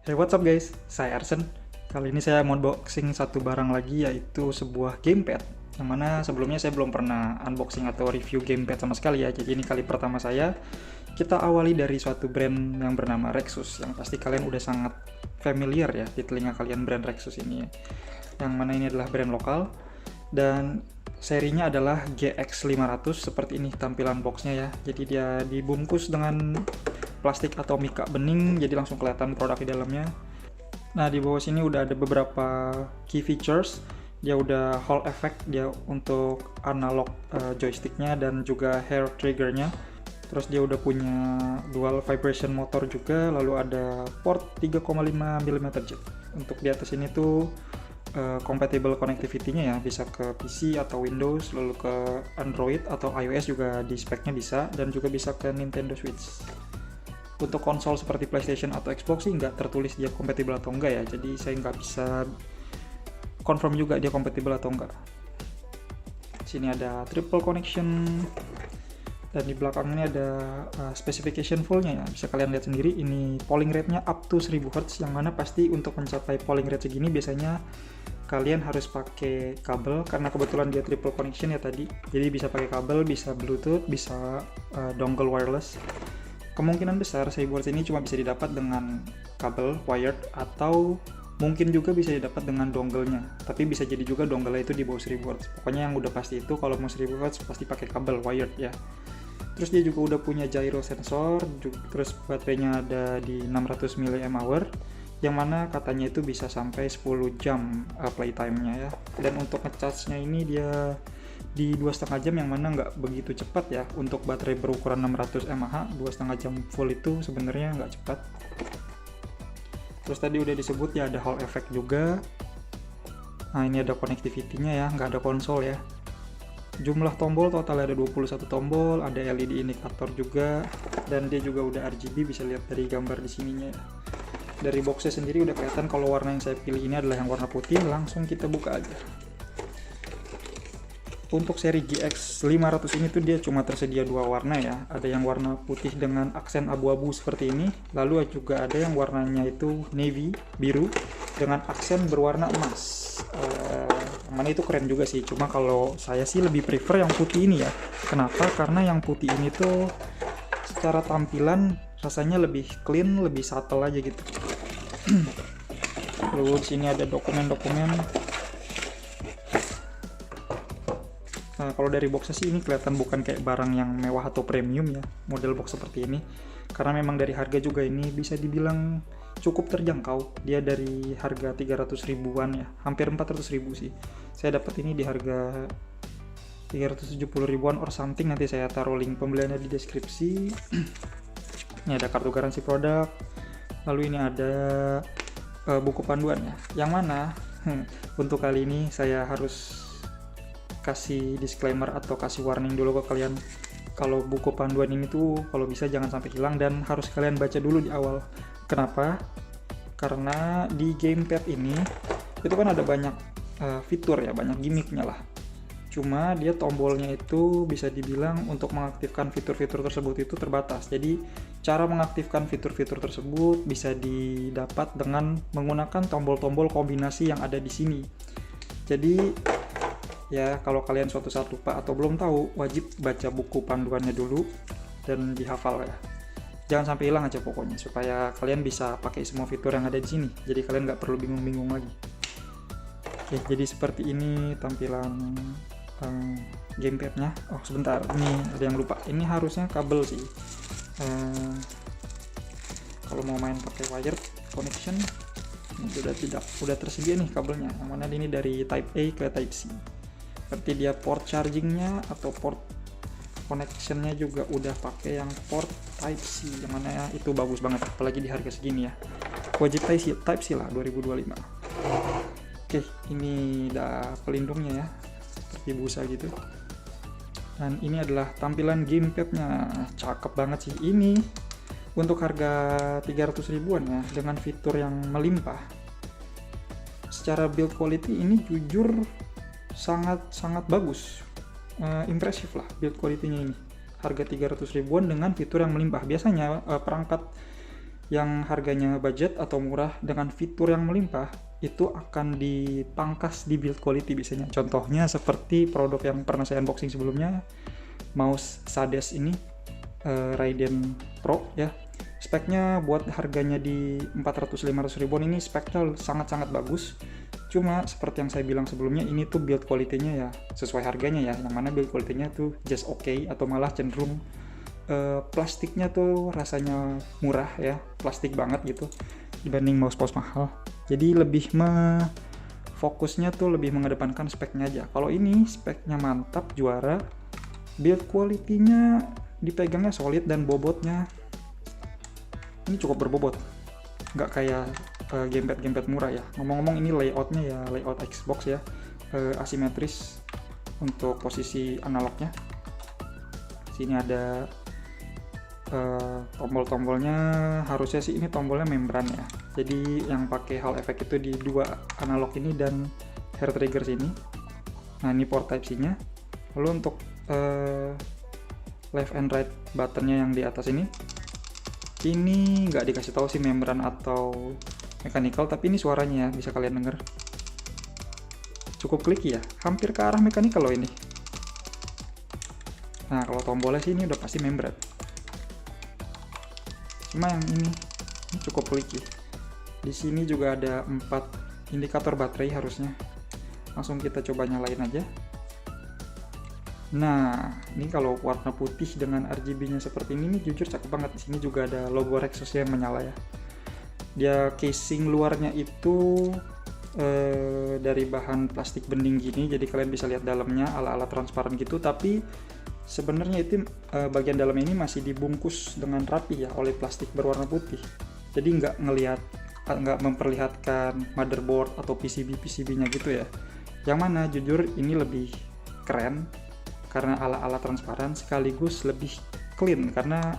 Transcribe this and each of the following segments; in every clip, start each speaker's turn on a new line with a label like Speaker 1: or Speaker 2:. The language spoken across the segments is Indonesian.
Speaker 1: Hey, what's up guys? Saya Arsen. Kali ini saya mau unboxing satu barang lagi, yaitu sebuah gamepad. Yang mana sebelumnya saya belum pernah unboxing atau review gamepad sama sekali ya. Jadi ini kali pertama saya. Kita awali dari suatu brand yang bernama Rexus, yang pasti kalian udah sangat familiar ya di telinga kalian brand Rexus ini ya. Yang mana ini adalah brand lokal dan serinya adalah GX500. Seperti ini tampilan boxnya ya. Jadi dia dibungkus dengan plastik atau mika bening, jadi langsung kelihatan produk di dalamnya. Nah, di bawah sini udah ada beberapa key features. Dia udah Hall effect, dia untuk analog joysticknya dan juga hair triggernya. Terus dia udah punya dual vibration motor juga, lalu ada port 3,5 mm jack. Untuk di atas ini tuh compatible connectivity-nya ya, bisa ke PC atau Windows, lalu ke Android atau iOS juga di speknya bisa, dan juga bisa ke Nintendo Switch. Untuk konsol seperti PlayStation atau Xbox sih nggak tertulis dia kompatibel atau enggak ya, jadi saya nggak bisa confirm juga dia kompatibel atau enggak. Sini ada triple connection, dan di belakang ini ada specification full-nya ya, bisa kalian lihat sendiri. Ini polling rate-nya up to 1000 Hz, yang mana pasti untuk mencapai polling rate segini biasanya kalian harus pakai kabel, karena kebetulan dia triple connection ya tadi, jadi bisa pakai kabel, bisa Bluetooth, bisa dongle wireless. Kemungkinan besar 1000 Hz ini cuma bisa didapat dengan kabel wired, atau mungkin juga bisa didapat dengan dongle-nya. Tapi bisa jadi juga dongle itu di bawah 1000 Hz. Pokoknya yang udah pasti itu kalau mau 1000 Hz pasti pakai kabel wired ya. Terus dia juga udah punya gyro sensor, terus baterainya ada di 600 mAh, yang mana katanya itu bisa sampai 10 jam playtime-nya ya. Dan untuk ngecharge-nya ini dia di 2,5 jam, yang mana nggak begitu cepat ya. Untuk baterai berukuran 600 mAh 2,5 jam full itu sebenarnya nggak cepat. Terus tadi udah disebut ya ada Hall effect juga. Nah, ini ada connectivity-nya ya, nggak ada konsol ya. Jumlah tombol total ada 21 tombol, ada LED indikator juga, dan dia juga udah RGB, bisa lihat dari gambar di sininya ya. Dari boxnya sendiri udah kelihatan kalau warna yang saya pilih ini adalah yang warna putih. Langsung kita buka aja. Untuk seri GX500 ini tuh dia cuma tersedia dua warna ya. Ada yang warna putih dengan aksen abu-abu seperti ini, lalu juga ada yang warnanya itu navy, biru, dengan aksen berwarna emas. Mana itu keren juga sih, cuma kalau saya sih lebih prefer yang putih ini ya. Kenapa? Karena yang putih ini tuh secara tampilan rasanya lebih clean, lebih subtle aja gitu. Lalu di sini ada dokumen-dokumen. Nah, kalau dari boxnya sih ini kelihatan bukan kayak barang yang mewah atau premium ya, model box seperti ini. Karena memang dari harga juga ini bisa dibilang cukup terjangkau. Dia dari harga 300 ribuan ya, hampir 400 ribu sih. Saya dapat ini di harga 370 ribuan or something. Nanti saya taruh link pembeliannya di deskripsi. Ini ada kartu garansi produk. Lalu ini ada buku panduan ya. Yang mana untuk kali ini saya harus kasih disclaimer atau kasih warning dulu ke kalian. Kalau buku panduan ini tuh kalau bisa jangan sampai hilang, dan harus kalian baca dulu di awal. Kenapa? Karena di gamepad ini itu kan ada banyak fitur ya, banyak gimmicknya lah. Cuma dia tombolnya itu bisa dibilang untuk mengaktifkan fitur-fitur tersebut itu terbatas. Jadi cara mengaktifkan fitur-fitur tersebut bisa didapat dengan menggunakan tombol-tombol kombinasi yang ada di sini. Jadi ya, kalau kalian suatu saat lupa atau belum tahu, wajib baca buku panduannya dulu dan dihafal ya. Jangan sampai hilang aja pokoknya, supaya kalian bisa pakai semua fitur yang ada di sini. Jadi kalian nggak perlu bingung-bingung lagi. Oke, jadi seperti ini tampilan gamepadnya. Oh sebentar, ini ada yang lupa. Ini harusnya kabel sih. Kalau mau main pakai wired connection, ini udah tersedia nih kabelnya. Yang mana ini dari Type A ke Type C. Seperti dia port chargingnya atau port connectionnya juga udah pakai yang port Type C, yang mana ya itu bagus banget, apalagi di harga segini ya. Wajib Type C lah 2025. Oke, ini udah pelindungnya ya, seperti busa gitu. Dan ini adalah tampilan gamepadnya, cakep banget sih. Ini untuk harga 300 ribuan ya, dengan fitur yang melimpah. Secara build quality ini jujur sangat bagus, impresif lah build quality-nya ini. Harga 300 ribuan dengan fitur yang melimpah. Biasanya perangkat yang harganya budget atau murah dengan fitur yang melimpah itu akan dipangkas di build quality biasanya. Contohnya seperti produk yang pernah saya unboxing sebelumnya, mouse Sades ini, Raiden Pro ya. Speknya buat harganya di 400-500 ribuan ini speknya sangat-sangat bagus. Cuma seperti yang saya bilang sebelumnya, ini tuh build quality-nya ya sesuai harganya ya, yang mana build quality-nya tuh just okay atau malah cenderung plastiknya tuh rasanya murah ya, plastik banget gitu dibanding mouse-mouse mahal. Jadi lebih fokusnya tuh lebih mengedepankan speknya aja. Kalau ini speknya mantap, juara, build quality-nya dipegangnya solid, dan bobotnya ini cukup berbobot, nggak kayak gamepad murah ya. Ngomong-ngomong, ini layoutnya ya layout Xbox ya, asimetris untuk posisi analognya. Sini ada tombol-tombolnya, harusnya sih ini tombolnya membran ya, jadi yang pakai Hall effect itu di dua analog ini dan hair trigger sini. Nah, ini port type C nya. Lalu untuk left and right buttonnya yang di atas ini nggak dikasih tahu sih membran atau mechanical, tapi ini suaranya ya, bisa kalian denger, cukup clicky ya, hampir ke arah mechanical loh ini. Nah, kalau tombolnya sih ini udah pasti membran, cuma yang ini cukup clicky. Di sini juga ada 4 indikator baterai harusnya. Langsung kita coba nyalain aja. Nah, ini kalau warna putih dengan RGB-nya seperti ini jujur cakep banget. Di sini juga ada logo Rexus yang menyala ya. Dia casing luarnya itu dari bahan plastik bening gini, jadi kalian bisa lihat dalamnya ala-ala transparan gitu, tapi sebenarnya itu bagian dalam ini masih dibungkus dengan rapi ya oleh plastik berwarna putih. Jadi nggak memperlihatkan motherboard atau PCB-nya gitu ya. Yang mana jujur ini lebih keren karena ala-ala transparan, sekaligus lebih clean, karena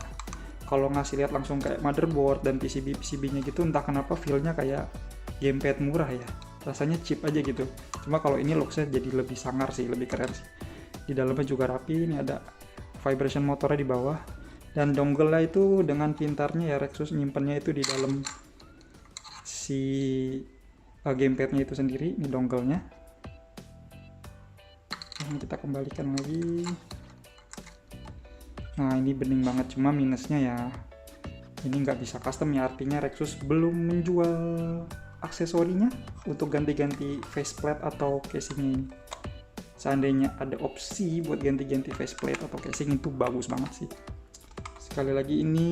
Speaker 1: kalau ngasih lihat langsung kayak motherboard dan PCB-nya gitu, entah kenapa feel-nya kayak gamepad murah ya, rasanya cheap aja gitu. Cuma kalau ini looks-nya jadi lebih sangar sih, lebih keren sih. Di dalamnya juga rapi, ini ada vibration motornya di bawah, dan dongle-nya itu dengan pintarnya ya Rexus nyimpennya itu di dalam si gamepad-nya itu sendiri. Ini dongle-nya. Kita kembalikan lagi. Nah, ini bening banget, cuma minusnya ya ini nggak bisa custom ya, artinya Rexus belum menjual aksesorinya untuk ganti-ganti faceplate atau casing ini. Seandainya ada opsi buat ganti-ganti faceplate atau casing itu bagus banget sih. Sekali lagi, ini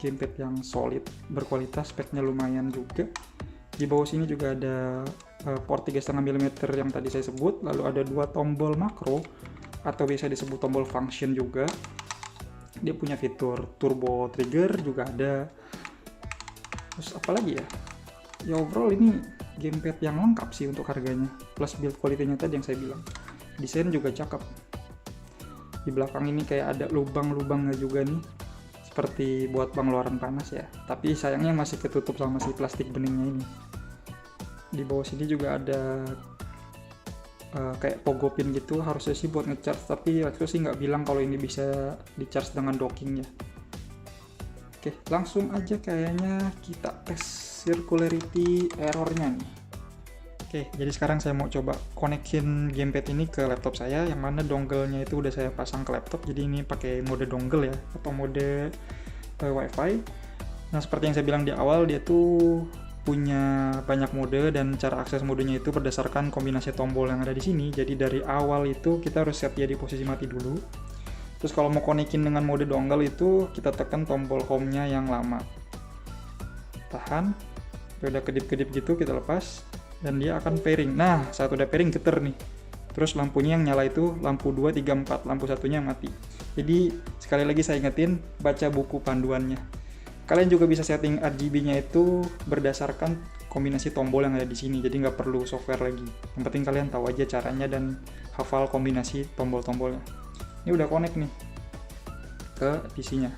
Speaker 1: gamepad yang solid, berkualitas, speknya lumayan juga. Di bawah sini juga ada port 3,5 mm yang tadi saya sebut, lalu ada 2 tombol makro atau bisa disebut tombol function juga. Dia punya fitur turbo trigger juga ada. Terus apa lagi ya? Ya overall ini gamepad yang lengkap sih untuk harganya, plus build quality-nya tadi yang saya bilang. Desain juga cakep. Di belakang ini kayak ada lubang-lubangnya juga nih, seperti buat pengeluaran panas ya. Tapi sayangnya masih ketutup sama si plastik beningnya ini. Di bawah sini juga ada kayak pogo pin gitu, harusnya sih buat ngecharge, tapi Rexus sih nggak bilang kalau ini bisa di-charge dengan dockingnya. Oke, langsung aja kayaknya kita tes circularity errornya nih. Oke, jadi sekarang saya mau coba konekin gamepad ini ke laptop saya, yang mana dongle-nya itu udah saya pasang ke laptop, jadi ini pakai mode dongle ya, atau mode wifi. Nah, seperti yang saya bilang di awal, dia tuh punya banyak mode, dan cara akses modenya itu berdasarkan kombinasi tombol yang ada di sini. Jadi dari awal itu kita harus set dia di posisi mati dulu. Terus kalau mau konekin dengan mode dongle itu kita tekan tombol home-nya yang lama. Tahan. Udah kedip-kedip gitu kita lepas dan dia akan pairing. Nah, saat udah pairing geter nih. Terus lampunya yang nyala itu lampu 2, 3, 4, lampu satunya mati. Jadi sekali lagi saya ingetin, baca buku panduannya. Kalian juga bisa setting RGB-nya itu berdasarkan kombinasi tombol yang ada di sini, jadi nggak perlu software lagi. Yang penting kalian tahu aja caranya dan hafal kombinasi tombol-tombolnya. Ini udah connect nih ke PC-nya.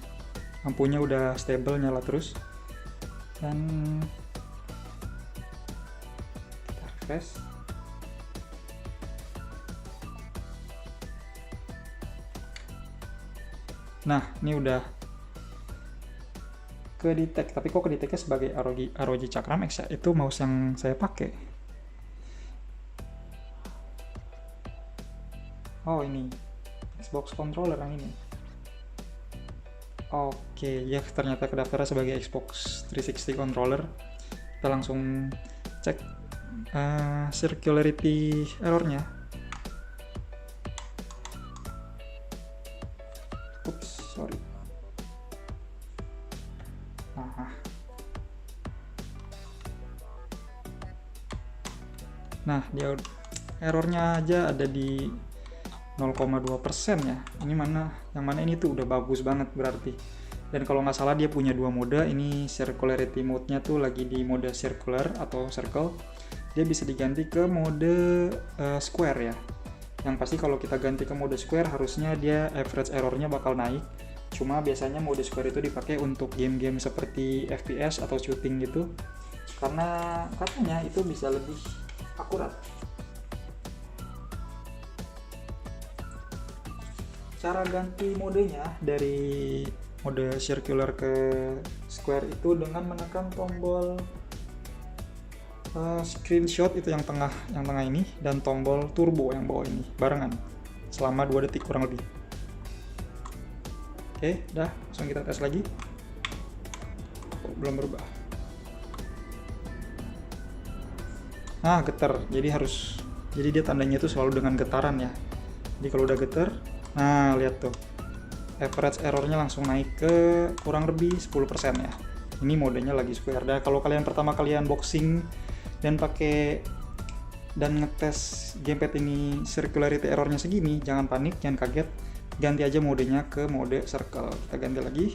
Speaker 1: Lampunya udah stable, nyala terus. Dan kita refresh. Nah, ini udah ke detect, tapi kok ke detect sebagai ROG Cakram X ya, itu mouse yang saya pakai. Oh ini Xbox controller yang ini. Oke, ya ternyata kedaftar sebagai Xbox 360 controller. Kita langsung cek circularity errornya. Ups, sorry. Nah, dia errornya aja ada di 0,2% ya. Ini mana? Yang mana ini tuh udah bagus banget berarti. Dan kalau nggak salah dia punya dua mode. Ini circularity mode-nya tuh lagi di mode circular atau circle. Dia bisa diganti ke mode square ya. Yang pasti kalau kita ganti ke mode square harusnya dia average errornya bakal naik. Cuma biasanya mode square itu dipakai untuk game-game seperti FPS atau shooting gitu. Karena katanya itu bisa lebih akurat. Cara ganti modenya dari mode circular ke square itu dengan menekan tombol screenshot itu yang tengah ini, dan tombol turbo yang bawah ini barengan selama 2 detik kurang lebih. Oke, dah, langsung kita tes lagi. Belum berubah. Nah, getar. Jadi dia tandanya itu selalu dengan getaran ya. Jadi kalau udah getar, nah lihat tuh. Average errornya langsung naik ke kurang lebih 10% ya. Ini modenya lagi square. Dan kalau kalian pertama kali unboxing dan ngetes gamepad ini circularity errornya segini, jangan panik, jangan kaget. Ganti aja modenya ke mode circle. Kita ganti lagi.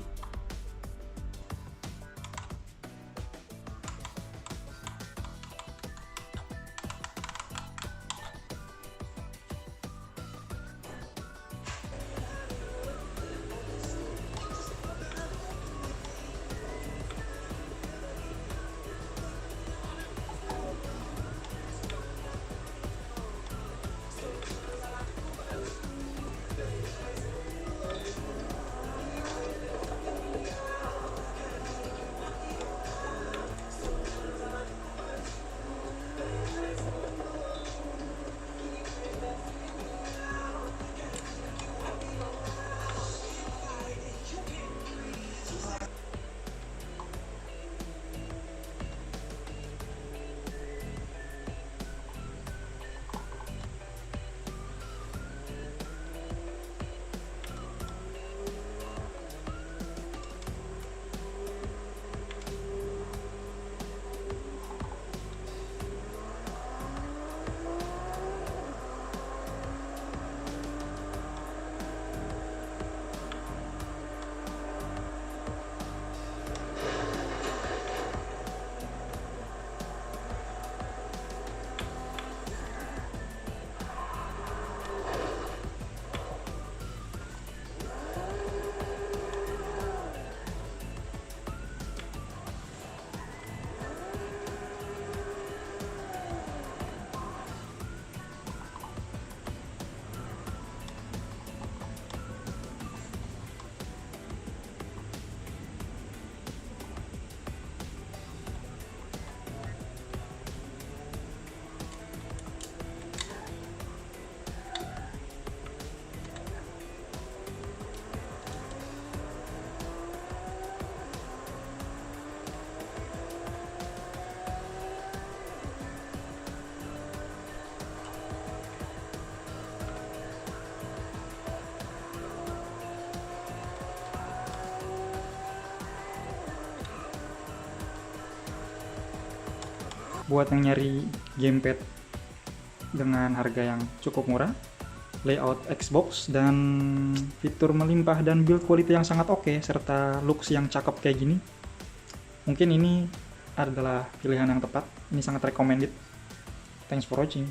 Speaker 1: Buat yang nyari gamepad dengan harga yang cukup murah, layout Xbox dan fitur melimpah dan build quality yang sangat oke, serta looks yang cakep kayak gini, mungkin ini adalah pilihan yang tepat. Ini sangat recommended. Thanks for watching.